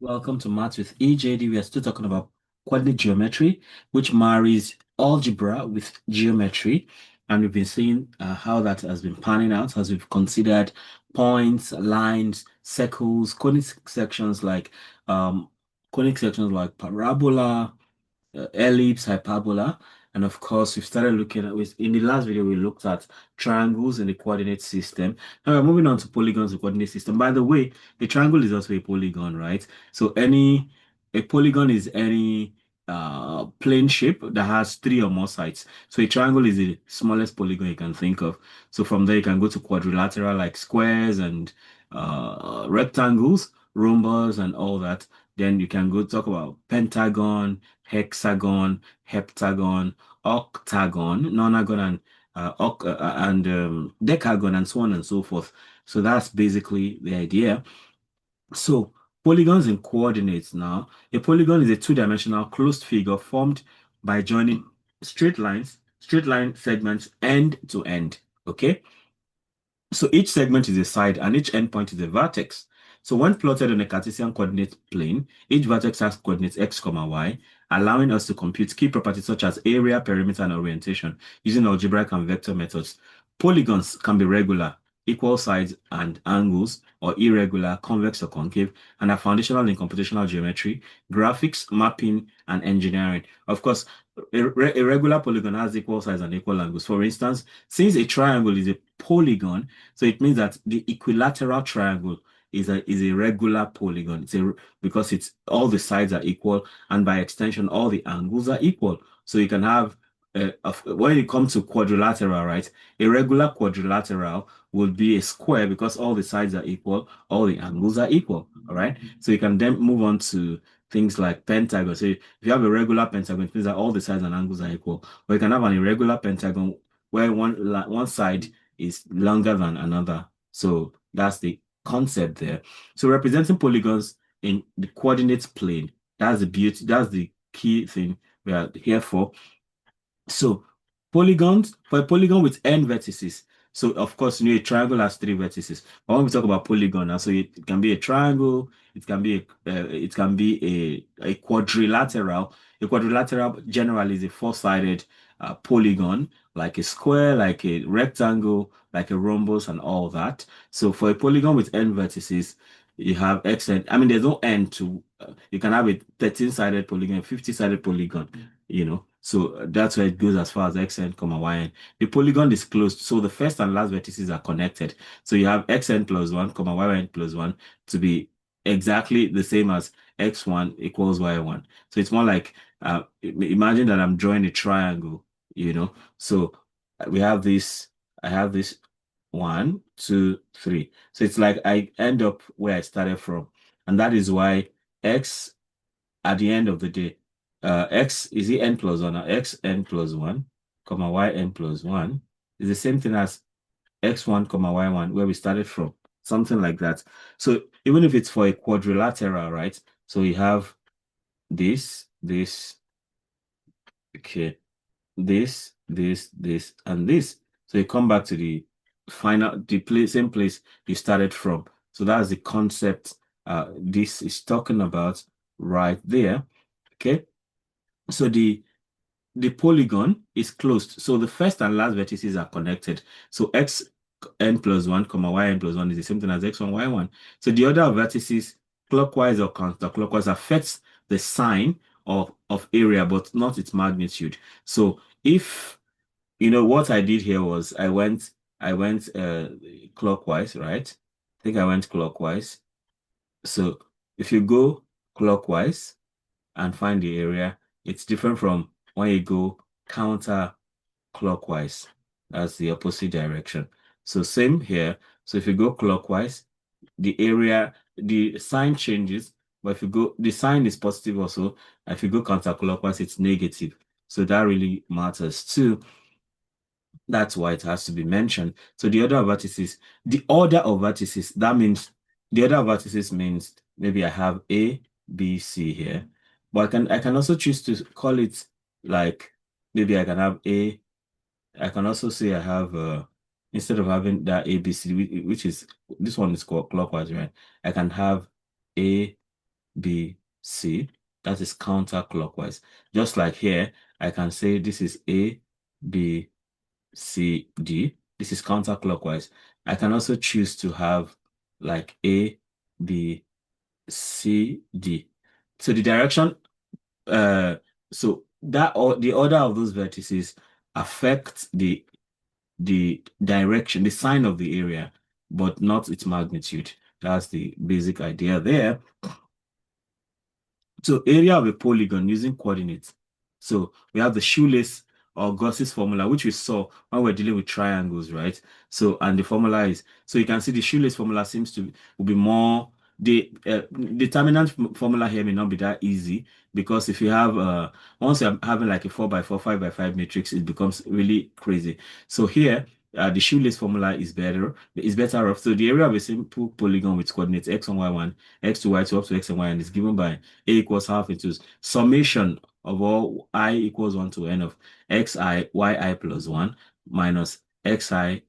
Welcome to Maths with EJD. We are still talking about coordinate geometry, which marries algebra with geometry. And we've been seeing how that has been panning out as we've considered points, lines, circles, conic sections like parabola, ellipse, hyperbola. And of course, we've started looking at, in the last video, we looked at triangles in the coordinate system. Now we're moving on to polygons in the coordinate system. By the way, a triangle is also a polygon, right? So a polygon is any plane shape that has three or more sides. So a triangle is the smallest polygon you can think of. So from there, you can go to quadrilateral like squares and rectangles, rhombus, and all that. Then you can go talk about pentagon, hexagon, heptagon, octagon, nonagon, and decagon, and so on and so forth. So that's basically the idea. So polygons in coordinates now. A polygon is a two-dimensional closed figure formed by joining straight line segments end to end. Okay. So each segment is a side and each endpoint is a vertex. So when plotted on a Cartesian coordinate plane, each vertex has coordinates x, y, allowing us to compute key properties such as area, perimeter, and orientation using algebraic and vector methods. Polygons can be regular, equal sides and angles, or irregular, convex or concave, and are foundational in computational geometry, graphics, mapping, and engineering. Of course, a regular polygon has equal sides and equal angles. For instance, since a triangle is a polygon, so it means that the equilateral triangle is a regular polygon. Because it's all the sides are equal, and by extension, all the angles are equal. So you can have when it comes to quadrilateral, right? A regular quadrilateral would be a square because all the sides are equal, all the angles are equal. All right. So you can then move on to things like pentagon. So if you have a regular pentagon, it means that all the sides and angles are equal. Or you can have an irregular pentagon where one side is longer than another. So that's the concept there. So representing polygons in the coordinate plane, that's the beauty, that's the key thing we are here for. So polygons, for a polygon with n vertices, so of course, a triangle has three vertices. But when we talk about polygon, so it can be a triangle, it can be a quadrilateral. A quadrilateral generally is a four-sided polygon, like a square, like a rectangle, like a rhombus, and all that. So for a polygon with n vertices, you have x and I mean, there's no end to. You can have a 13-sided polygon, a 50-sided polygon. So that's where it goes as far as xn, yn. The polygon is closed, so the first and last vertices are connected. So you have xn plus 1, yn plus 1 to be exactly the same as x1 equals y1. So it's more like, imagine that I'm drawing a triangle, So we have this, I have this 1, 2, 3. So it's like I end up where I started from. And that is why x at the end of the day, x is the n plus 1 or x n plus 1, y n plus 1 is the same thing as x1, y1, where we started from, something like that. So even if it's for a quadrilateral, right? So we have this, okay, this, and this. So you come back to the same place you started from. So that's the concept this is talking about right there. Okay. So the polygon is closed. So the first and last vertices are connected. So x n plus 1, y n plus 1 is the same thing as x1, y1. So the order of vertices, clockwise or counterclockwise, affects the sign of area, but not its magnitude. So if what I did here was I went clockwise, right? I think I went clockwise. So if you go clockwise and find the area, it's different from when you go counterclockwise. That's the opposite direction. So same here. So if you go clockwise, the sign changes, but if you go, the sign is positive also. If you go counterclockwise, it's negative. So that really matters too. That's why it has to be mentioned. So the order of vertices, that means the order of vertices means maybe I have A, B, C here. But I can also choose to call it like maybe I can have A. I can also say I have instead of having that A, B, C, which is this one is called clockwise, right? I can have A, B, C. That is counterclockwise. Just like here, I can say this is A, B, C, D. This is counterclockwise. I can also choose to have like A, B, C, D. So the direction, so that or the order of those vertices affect the direction, the sign of the area, but not its magnitude. That's the basic idea there. So area of a polygon using coordinates. So we have the Shoelace or Gauss's formula, which we saw when we're dealing with triangles, right? So, and the formula is, so you can see the Shoelace formula seems to will be more, the determinant formula here may not be that easy because if you have, once you're having like a 4 by 4, 5 by 5 matrix, it becomes really crazy. So here, the Shoelace formula is better off. So the area of a simple polygon with coordinates x1, y1, x2, y2 up to x and y and is given by a equals half into summation of all I equals 1 to n of xi, yi plus 1 minus xi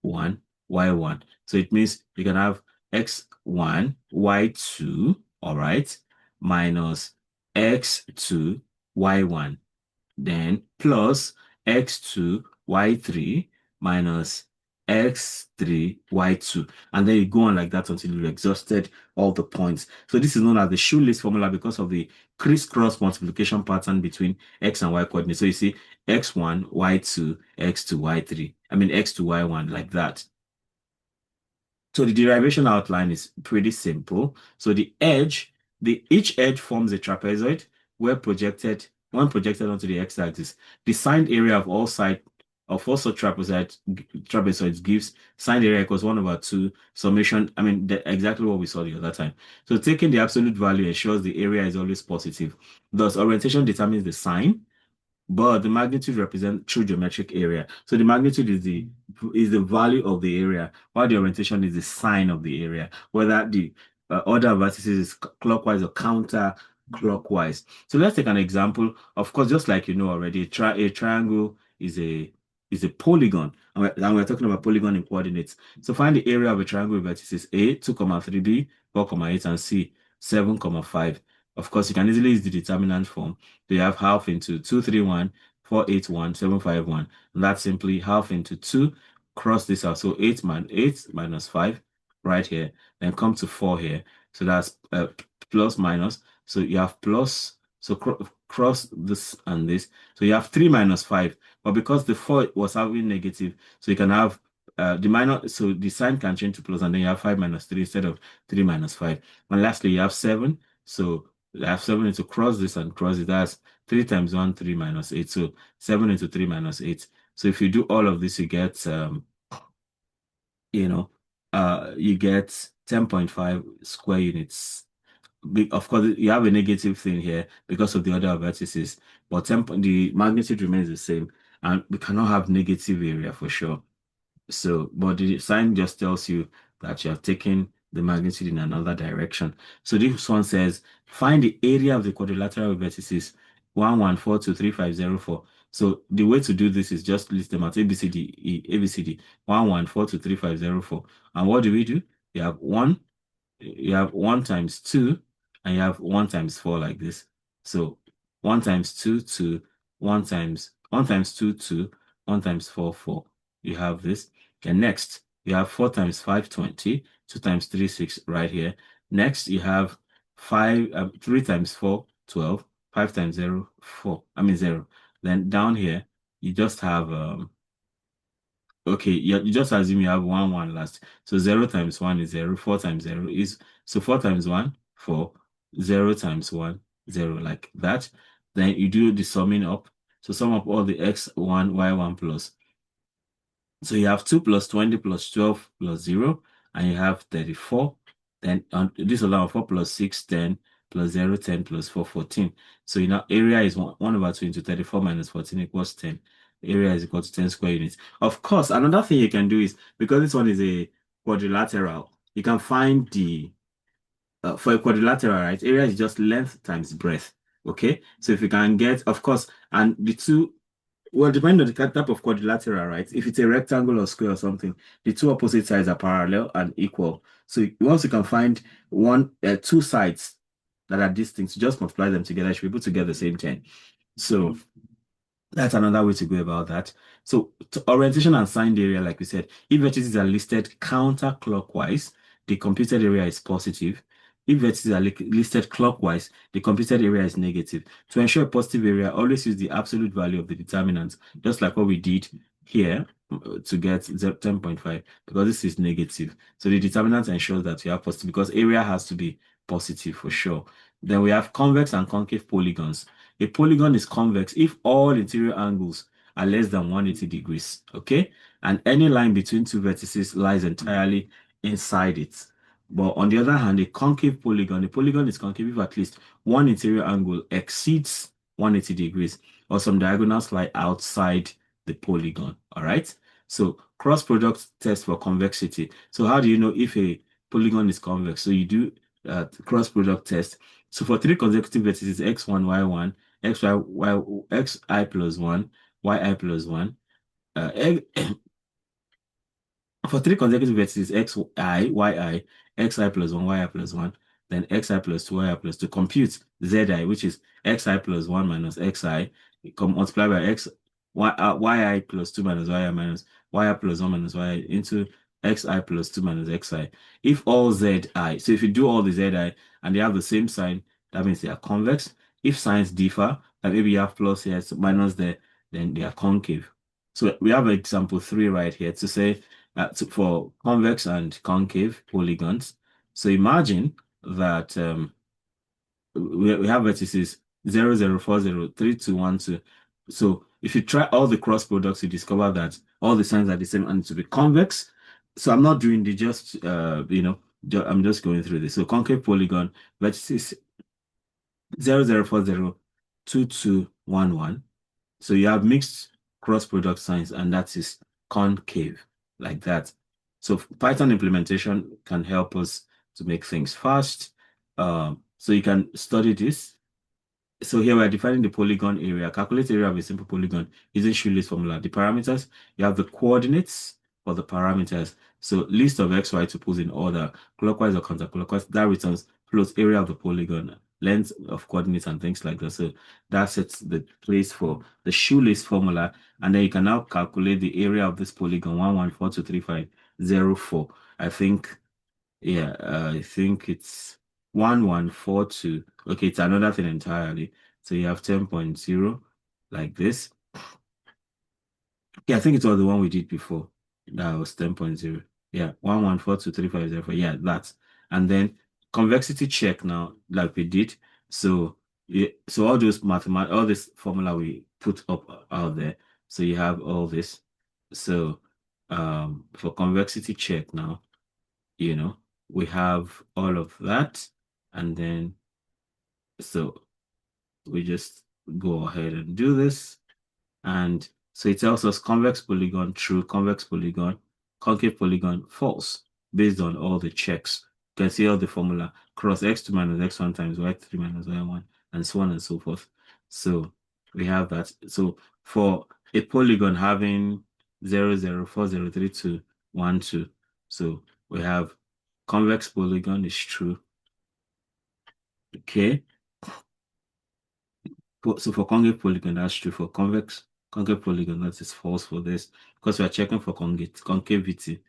1, y1. So it means you can have x1, y2, all right, minus x2, y1, then plus x2, y3 minus x3, y2. And then you go on like that until you've exhausted all the points. So this is known as the Shoelace formula because of the crisscross multiplication pattern between x and y coordinates. So you see x1, y2, x2, y3. I mean x2, y1 like that. So the derivation outline is pretty simple. So each edge forms a trapezoid where when projected onto the x-axis, the signed area of all sides of also trapezoids gives signed area equals 1 over 2 summation. I mean, exactly what we saw the other time. So taking the absolute value ensures the area is always positive. Thus, orientation determines the sign, but the magnitude represents true geometric area. So the magnitude is the value of the area, while the orientation is the sign of the area, whether the order of vertices is clockwise or counterclockwise. So let's take an example. Of course, just like you know already, a triangle is a polygon, and we're talking about polygon in coordinates. So find the area of a triangle with vertices A 2, 3, B 4, 8, and C 7, 5. Of course, you can easily use the determinant form. So you have half into 2, 3, 1, 4, 8, 1, 7, 5, 1. And that's simply half into 2, cross this out. So 8 minus 5 right here. Then come to 4 here. So that's plus minus. So you have plus. So cross this and this. So you have 3 minus 5. But because the 4 was having negative, so you can have the minus. So the sign can change to plus, and then you have 5 minus 3 instead of 3 minus 5. And lastly, you have 7. So I have 7 into cross this and cross it. That's 3 times 1, 3 minus 8. So 7 into 3 minus 8. So if you do all of this, you get, you know, you get 10.5 square units. Of course, you have a negative thing here because of the order of vertices, but the magnitude remains the same, and we cannot have negative area for sure. So, but the sign just tells you that you have taken the magnitude in another direction. So this one says, find the area of the quadrilateral vertices 1, 1, 4, 2, 3, 5, 0, 4. So the way to do this is just list them out, A, B, C, D, E, A, B, C, D, 1, 1, 4, 2, 3, 5, 0, 4. And what do we do? You have 1 times 2, and you have 1 times 4 like this. So 1 times 2, 2, 1 times 2, 2, 1 times 4, 4. You have this. And next, you have 4 times 5, 20, 2 times 3, 6 right here. Next, you have 3 times 4, 12, 5 times 0, 4. I mean 0. Then down here, you just have okay, you just assume you have 1, 1 last. So 0 times 1 is 0, 4 times 0 is, so 4 times 1, 4, 0 times 1, 0, like that. Then you do the summing up. So sum up all the x1, y1 plus. So you have 2 plus 20 plus 12 plus 0, and you have 34. Then this allows 4 plus 6, 10, plus 0, 10, plus 4, 14. So you know, area is 1 over 2 into 34 minus 14 equals 10. Area is equal to 10 square units. Of course, another thing you can do is, because this one is a quadrilateral, you can find the, for a quadrilateral, right, area is just length times breadth. Okay, so if you can get, of course, and the two, well, depending on the type of quadrilateral, right? If it's a rectangle or square or something, the two opposite sides are parallel and equal. So once you can find two sides that are distinct, just multiply them together, you should be able to get the same 10. So that's another way to go about that. So orientation and signed area, like we said, if vertices are listed counterclockwise, the computed area is positive. If vertices are listed clockwise, the computed area is negative. To ensure a positive area, always use the absolute value of the determinant, just like what we did here to get 10.5, because this is negative. So the determinant ensures that we have positive, because area has to be positive for sure. Then we have convex and concave polygons. A polygon is convex if all interior angles are less than 180 degrees, okay? And any line between two vertices lies entirely inside it. But on the other hand, a polygon is concave if at least one interior angle exceeds 180 degrees or some diagonals lie outside the polygon, all right? So cross product test for convexity. So how do you know if a polygon is convex? So you do cross product test. So for three consecutive vertices, x1, y1, xi plus 1, yi plus 1. Uh, for three consecutive vertices, xi plus 1, yi plus 1, then xi plus 2, yi plus 2, compute zi, which is xi plus 1 minus xi, multiplied by yi plus 2 minus yi plus 1 minus yi into xi plus 2 minus xi. If all zi, so if you do all the zi and they have the same sign, that means they are convex. If signs differ, like maybe you have plus here, so minus there, then they are concave. So we have example 3 right here to say for convex and concave polygons. So imagine that we have vertices 0, 0, 4, 0, 3, 2, 1, 2. So if you try all the cross products, you discover that all the signs are the same and to be convex. So I'm not doing the just, I'm just going through this. So concave polygon, vertices 0, 0, 4, 0, 2, 2, 1, 1. So you have mixed cross product signs, and that is concave, like that. So Python implementation can help us to make things fast. So you can study this. So here we're defining the polygon area. Calculate area of a simple polygon using Shoelace formula. The parameters, you have the coordinates for the parameters. So list of x, y tuples in order, clockwise or counterclockwise. That returns plus area of the polygon, length of coordinates and things like that. So that sets the place for the Shoelace formula. And then you can now calculate the area of this polygon, 114,235,04. I think, yeah, I think it's 1142. Okay, it's another thing entirely. So you have 10.0 like this. Yeah, I think it was the one we did before. That was 10.0. Yeah, 1142350. Yeah, that. And then convexity check now, like we did. So yeah, so all those all this formula we put up out there. So you have all this. So for convexity check now, we have all of that. And then so we just go ahead and do this. And so it tells us convex polygon true, convex polygon, concave polygon false, based on all the checks. You can see all the formula cross x2 minus x1 times y3 minus y1, and so on and so forth. So we have that. So for a polygon having 0, 0, 4, 0, 3, 2, 1, 2. So we have convex polygon is true. Okay. So for concave polygon, that's true. For concave polygon, that is false for this because we are checking for concavity.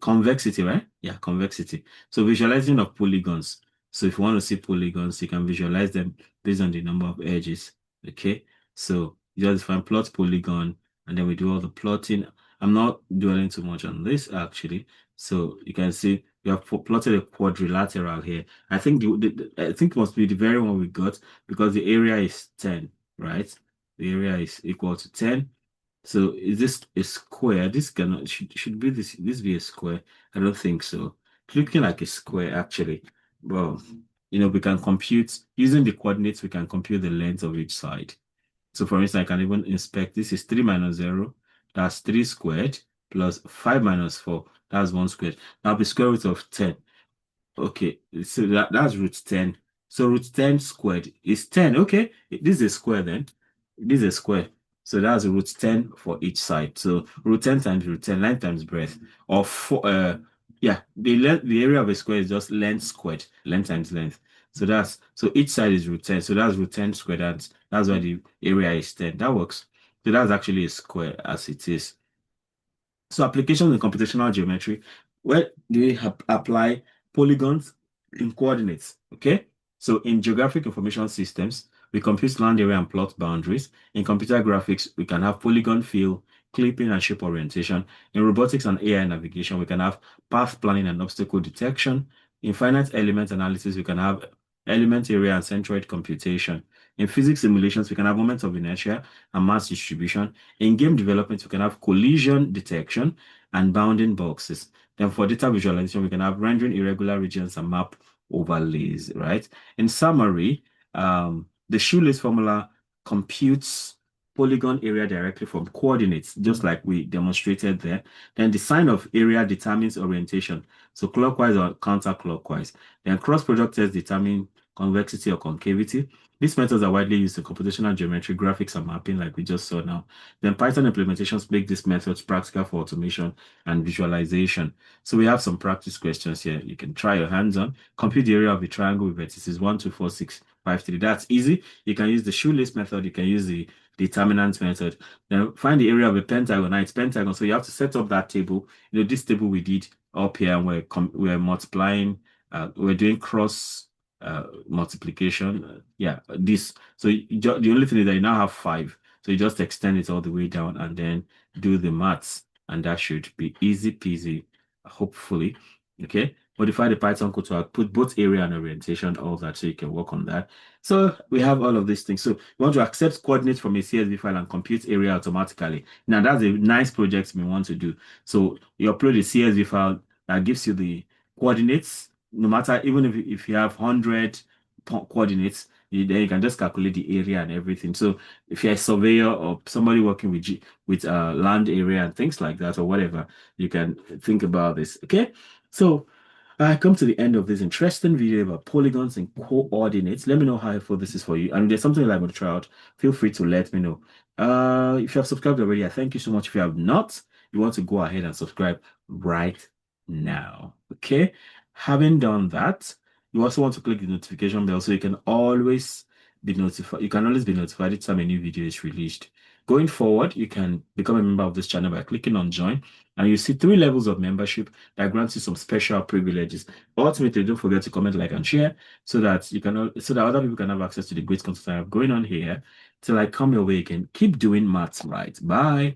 Convexity, right? Yeah, convexity. So visualizing of polygons. So if you want to see polygons, you can visualize them based on the number of edges. Okay. So you just find plot polygon, and then we do all the plotting. I'm not dwelling too much on this actually. So you can see we have plotted a quadrilateral here. I think I think it must be the very one we got because the area is 10, right? The area is equal to 10. So is this a square? This cannot should be this be a square? I don't think so. It's looking like a square actually. Well, we can compute using the coordinates, we can compute the length of each side. So for instance, I can even inspect this is 3 minus 0, that's 3 squared, plus 5 minus 4, that's 1 squared. Now the square root of 10. Okay, so that's root 10. So root 10 squared is 10. Okay, this is a square then. This is a square. So that's root 10 for each side. So root 10 times root 10, length times breadth. Or Yeah, the area of a square is just length squared, length times length. So each side is root 10. So that's root 10 squared. That's why the area is 10. That works. So that's actually a square as it is. So applications in computational geometry, where do we apply polygons in coordinates? Okay. So in geographic information systems, we compute land area and plot boundaries. In computer graphics, we can have polygon fill, clipping, and shape orientation. In robotics and AI navigation, we can have path planning and obstacle detection. In finite element analysis, we can have element area and centroid computation. In physics simulations, we can have moments of inertia and mass distribution. In game development, we can have collision detection and bounding boxes. Then for data visualization, we can have rendering irregular regions and map overlays, right? In summary, the Shoelace formula computes polygon area directly from coordinates, just like we demonstrated there. Then the sign of area determines orientation, so clockwise or counterclockwise. Then cross product tests determine convexity or concavity. These methods are widely used in computational geometry, graphics, and mapping, like we just saw now. Then Python implementations make these methods practical for automation and visualization. So we have some practice questions here. You can try your hands on. Compute the area of a triangle with vertices 1, 2, 4, 6, 5, 3. That's easy. You can use the shoelace method. You can use the determinant method. Then find the area of a pentagon. Now it's pentagon. So you have to set up that table. This table we did up here, and we're multiplying. We're doing cross multiplication. Yeah, this. So the only thing is that you now have 5. So you just extend it all the way down and then do the maths, and that should be easy peasy, hopefully. Okay. Modify the Python code to output both area and orientation, all that, so you can work on that. So we have all of these things. So you want to accept coordinates from a CSV file and compute area automatically. Now that's a nice project we want to do. So you upload a CSV file that gives you the coordinates, no matter, even if you have 100 coordinates, then you can just calculate the area and everything. So if you're a surveyor or somebody working with land area and things like that or whatever, you can think about this. Okay, so I come to the end of this interesting video about polygons and coordinates. Let me know how helpful this is for you. And if there's something you'd like me to try out, feel free to let me know. If you have subscribed already, I thank you so much. If you have not, you want to go ahead and subscribe right now. Okay. Having done that, you also want to click the notification bell so you can always be notified. You can always be notified each time a new video is released. Going forward, you can become a member of this channel by clicking on join, and you see 3 levels of membership that grants you some special privileges. Ultimately, don't forget to comment, like, and share so that so that other people can have access to the great content I have going on here. Till I come your way again. Keep doing maths right. Bye.